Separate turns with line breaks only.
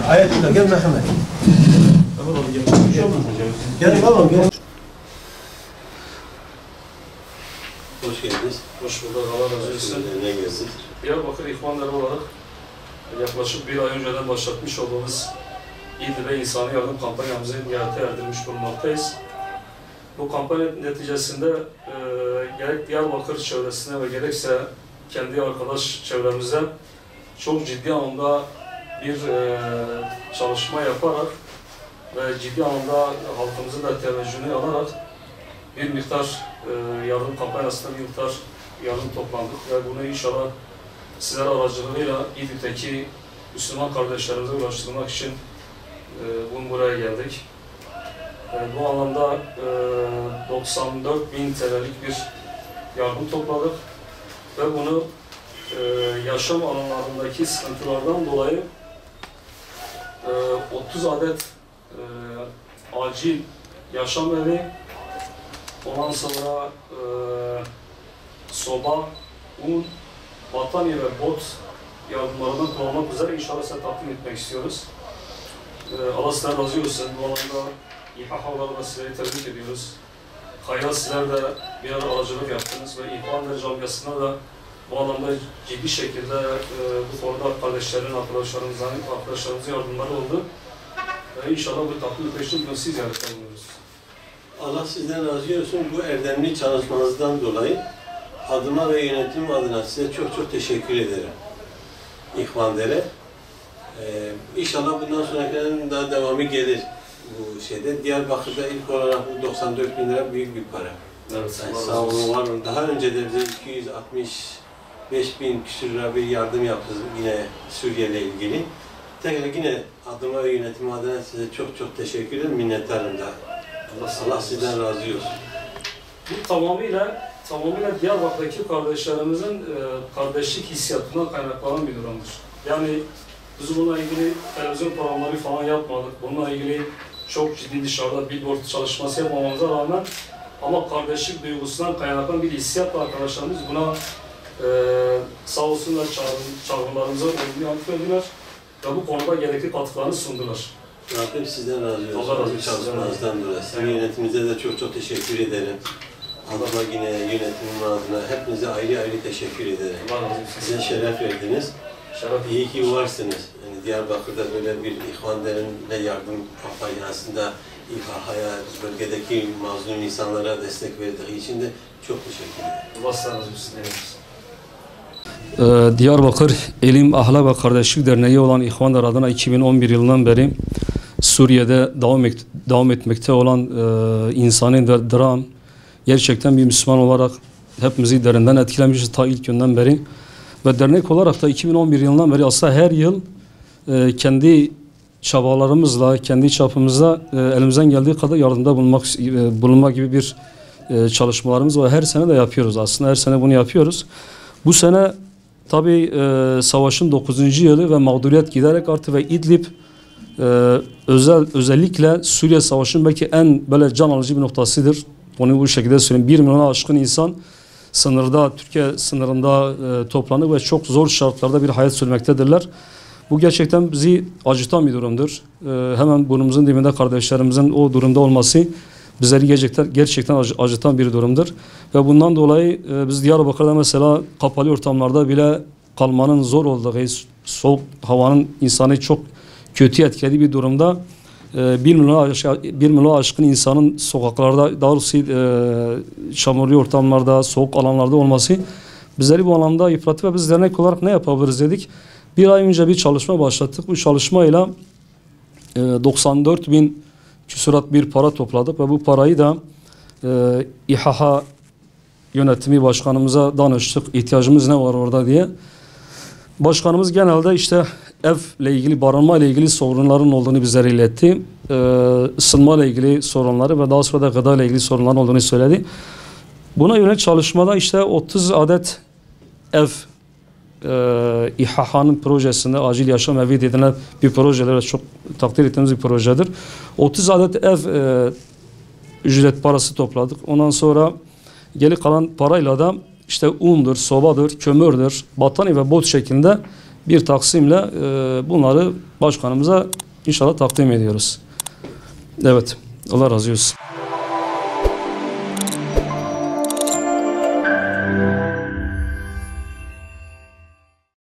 Ayetullah gel Mehmet. Gel babam gel. Hoş geldiniz.
Hoş bulduk. Allah razı olsun.
Ne geldiniz?
Diyarbakır İhvanları olarak yaklaşık bir ay önceden başlatmış olduğumuz İdil ve İnsani Yardım kampanyamızı nihayete erdirmiş bulunmaktayız. Bu kampanya neticesinde gerek Diyarbakır çevresine ve gerekse kendi arkadaş çevremizde çok ciddi anlamda bir çalışma yaparak ve ciddi anlamda halkımızın da teveccühünü alarak bir miktar yardım kampanyasında bir miktar yardım toplandık ve bunu inşallah sizler aracılığıyla İdil'deki Müslüman kardeşlerimize ulaştırmak için buraya geldik. Bu anlamda 94.000 TL'lik bir yardım topladık ve bunu yaşam alanlarındaki sıkıntılardan dolayı 30 adet acil yaşam evi, ondan sonra soba, un, battaniye ve bot yardımlarından kullanmak üzere inşallah size takdim etmek istiyoruz. Allah sizden razı olsun. Bu alanda İHA olarak sizleri tebrik ediyoruz. Hayra sizler de bir ara aracılık yaptınız ve İhvanlar camiasına da bu alanda ciddi şekilde bu konuda kardeşlerin, arkadaşlarımızın yardımları oldu. İnşallah bu takdim etmek için siz ziyaret bulunuyoruz.
Allah sizden razı olsun. Bu erdemli çalışmanızdan dolayı adıma ve yönetim adına size çok çok teşekkür ederim. İhvanlara. İnşallah bundan sonrakilerin daha devamı gelir bu şeyde. Diyarbakır'da ilk olarak bu 94.000 lira büyük bir para.
Evet,
yani sağ olun, var olun. Daha önce de bize 265.000 küsur lira bir yardım yaptı yine Suriye ile ilgili. Tekrar yine adıma ve yönetim adına size çok çok teşekkür ederim. Minnettarım da. Allah sizden razı olsun.
Bu tamamıyla Diyarbakır'daki kardeşlerimizin kardeşlik hissiyatından kaynaklanan bir durumdur. Yani biz bununla ilgili televizyon programları falan yapmadık. Bununla ilgili çok ciddi dışarıda billboard çalışması yapmamamıza rağmen ama kardeşlik duygusundan kaynaklanan bir hissiyatla arkadaşlarımız buna sağ olsunlar çağrılarımıza uygun yanıt verdiler ve bu konuda gerekli katkılarını sundular.
Rabbim sizden razı olsun.
Allah razı olsun.
Çalışmanızdan dolayı. Sizin yönetiminize de çok çok teşekkür ederim. Adıma yine yönetimin adına hepinize ayrı ayrı teşekkür ederim.
Allah razı olsun.
Size şeref verdiniz. İyi ki varsınız. Yani Diyarbakır'da böyle bir İhvanlar'ın yardım kampanyasında İHA'ya, bölgedeki mazlum insanlara destek verdiği için de çok teşekkür ederim.
Allah razı olsun.
Diyarbakır İlim, Ahlak ve Kardeşlik Derneği olan İhvanlar adına 2011 yılından beri Suriye'de devam etmekte olan insani ve dram gerçekten bir Müslüman olarak hepimizi derinden etkilemişiz ta ilk günden beri. Ve dernek olarak da 2011 yılından beri aslında her yıl kendi çabalarımızla, kendi çapımızda elimizden geldiği kadar yardımda bulunma gibi bir çalışmalarımız var. Her sene de yapıyoruz aslında. Her sene bunu yapıyoruz. Bu sene tabii savaşın 9. yılı ve mağduriyet giderek arttı ve İdlib özellikle Suriye Savaşı'nın belki en böyle can alıcı bir noktasıdır. Onu bu şekilde söyleyeyim. 1 milyona aşkın insan sınırda, Türkiye sınırında toplanır ve çok zor şartlarda bir hayat sürmektedirler. Bu gerçekten bizi acıtan bir durumdur. Hemen burnumuzun dibinde kardeşlerimizin o durumda olması bizleri gerçekten acıtan bir durumdur. Ve bundan dolayı biz Diyarbakır'da mesela kapalı ortamlarda bile kalmanın zor olduğu, soğuk havanın insanı çok kötü etkilediği bir durumda 1 milyona aşkın insanın sokaklarda, daha doğrusu çamurlu ortamlarda, soğuk alanlarda olması bizleri bu anlamda yıprattı ve biz dernek olarak ne yapabiliriz dedik. Bir ay önce bir çalışma başlattık. Bu çalışmayla 94.000 küsurat bir para topladık ve bu parayı da İHA yönetimi başkanımıza danıştık. İhtiyacımız ne var orada diye. Başkanımız genelde işte evle ilgili, barınma ile ilgili sorunların olduğunu bizlere iletti. Isınma ile ilgili sorunları ve daha sonra da gıda ile ilgili sorunların olduğunu söyledi. Buna yönelik çalışmada işte 30 adet ev İHA'nın projesinde acil yaşam evi dediğine bir projeler çok takdir ettiğimiz bir projedir. 30 adet ev ücret parası topladık. Ondan sonra geri kalan parayla da işte undur, sobadır, kömürdür, battaniye ve bot şeklinde bir taksimle bunları başkanımıza inşallah takdim ediyoruz. Evet, Allah razı olsun.